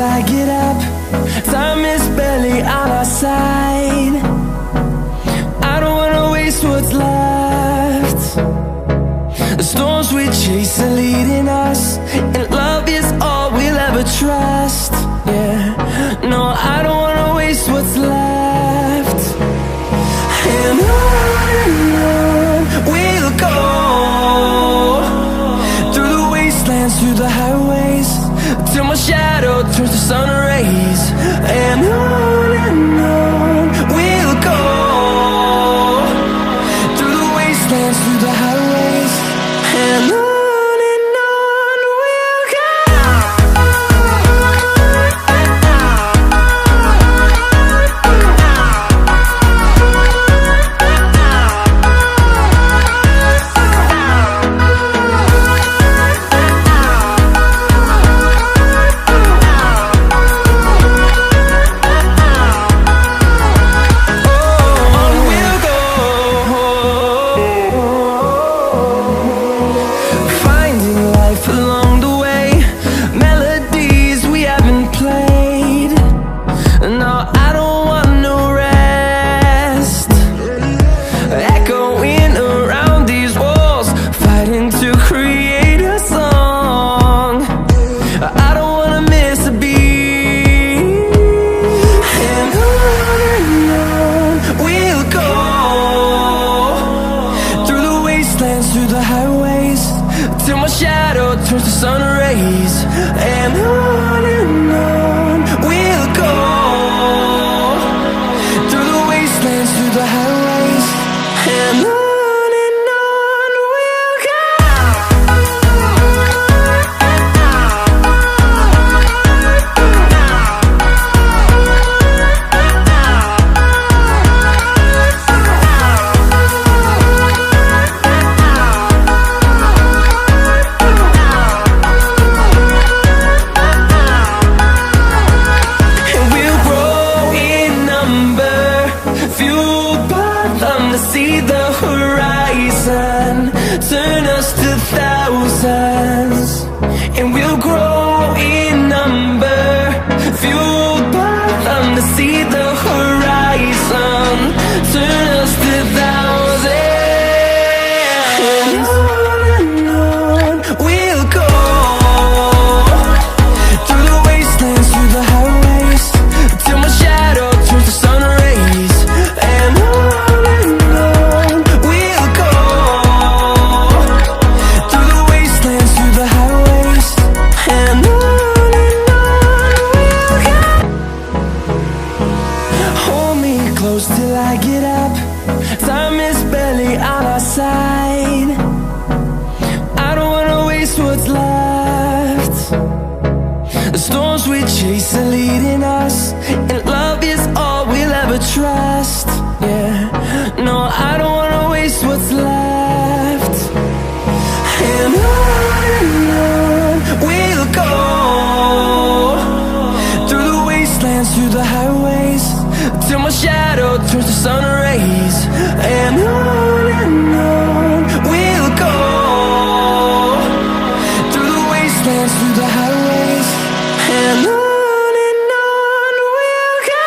I get up. Time is barely on our side. I don't wanna waste what's left. The storms we chase are leading us, and love is all we'll ever trust. Yeah, no, I don't wanna waste what's left. And on we'll go, through the wastelands, through the highways, till my shadow turns to sun rays. And on we'll go, through the wastelands, through the highways, and on we'll go. Through the highways, till my shadow turns to sun rays. And on we'll go, through the wastelands, through the highways, and on we'll go. See the horizon, turn us to thousands, and we'll grow in number, fueled by them. To see the horizon, turn us to thousands, and on we'll go, through the wastelands, through the highways, till my shadow turns to sun rays. And close till I get up. Time is barely on our side. I don't wanna waste what's left. The storms we chase are leading us, and love is all we'll ever trust. Yeah, no, I don't wanna waste what's left. And on we'll go, through the wastelands, through the highways, till my shadow turns to sun rays. And on we'll go, through the wastelands, through the highways, and on we'll go.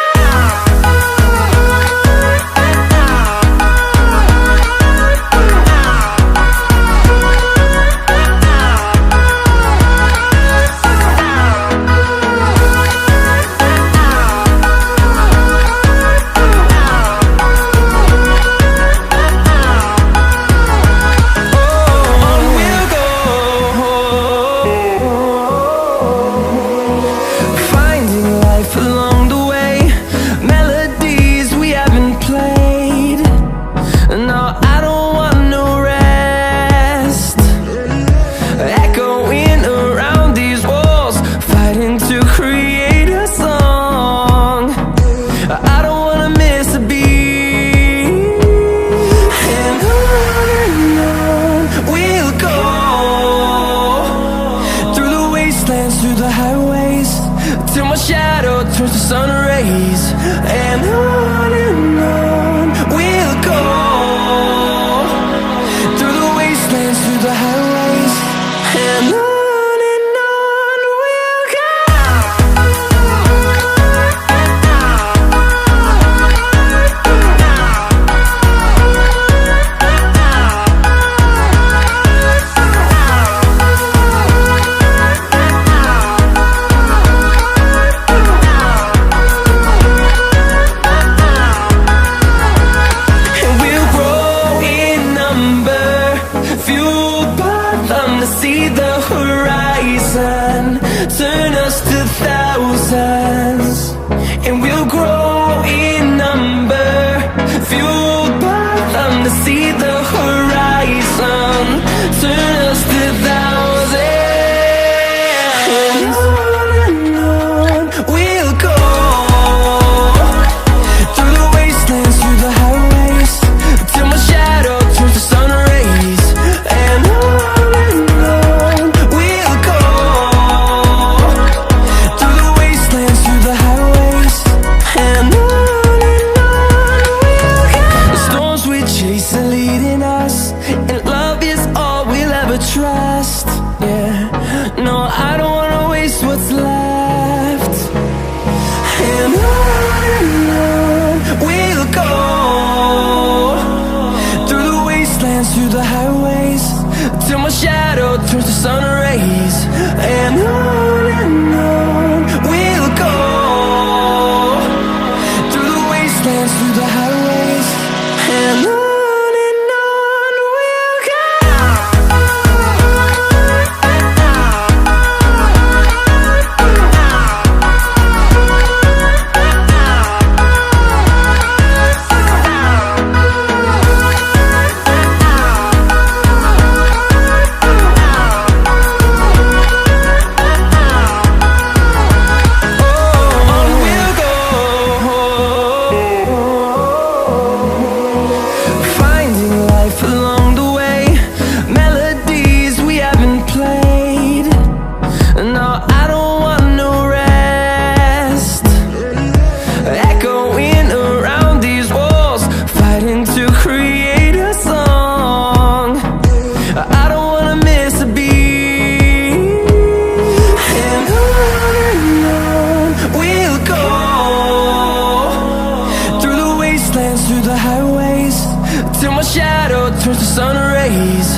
till my shadow turns to sun rays.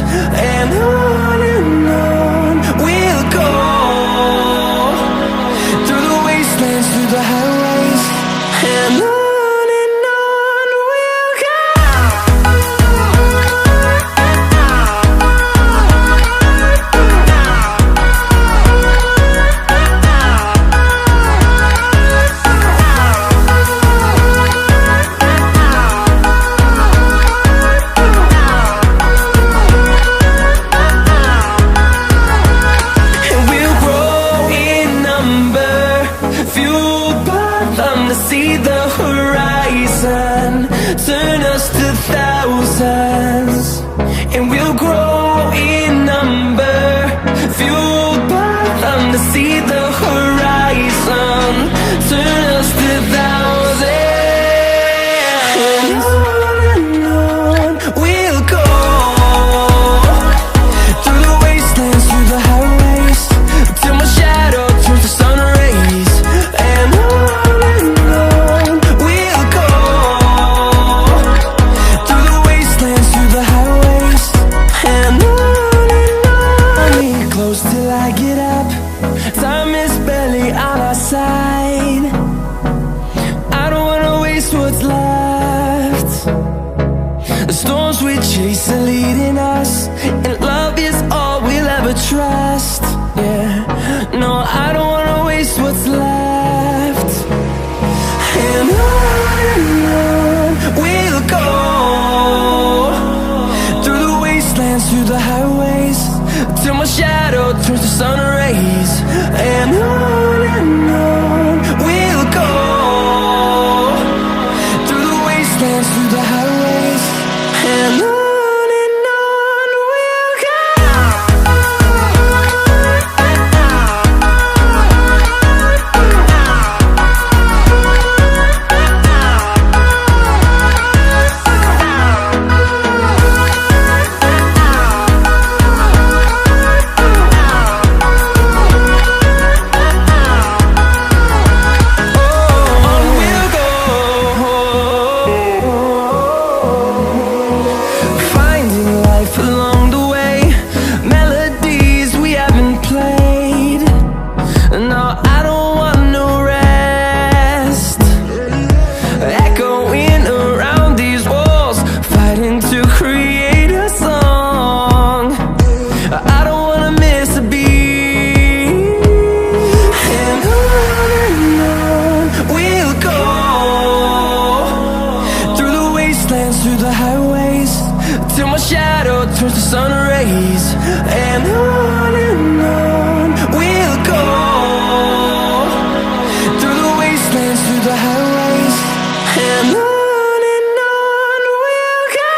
And on we'll go, through the wastelands, through the highways. And on we'll go. See the horizon, turn us to thousands, and we'll grow in number, fueled by them. To see the horizon, turn us to thousands, and on we'll go, through the wastelands, through the highways, till my shadow turns to sun rays. And till I get up, time is barely on our side. I don't wanna waste what's left. The storms we chase are leading us, and love is all we'll ever trust. Yeah, no, I don't wanna waste what's left. And on we'll go, through the wastelands, through the highways, till my shadow turns to sun rays. And on we'll go, through the wastelands, through the highways. And on we'll go. Through the highways, till my shadow turns to sun rays. And on we'll go, through the wastelands, through the highways. And on we'll go.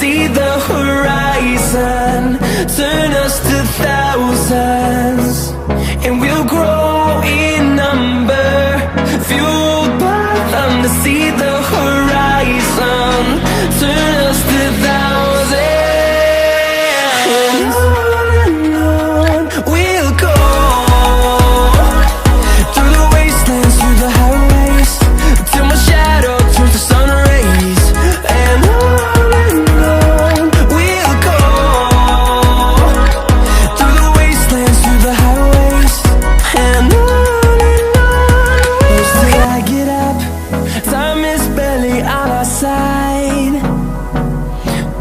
See the horizon, turn us to thousands, and we'll grow in number, fueled by them. To see the horizon, turn us to thousands, and on we'll go, through the wastelands, through the highways, till my shadow turns to sun rays. And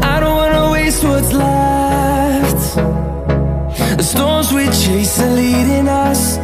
I don't wanna waste what's left. The storms we chase are leading us,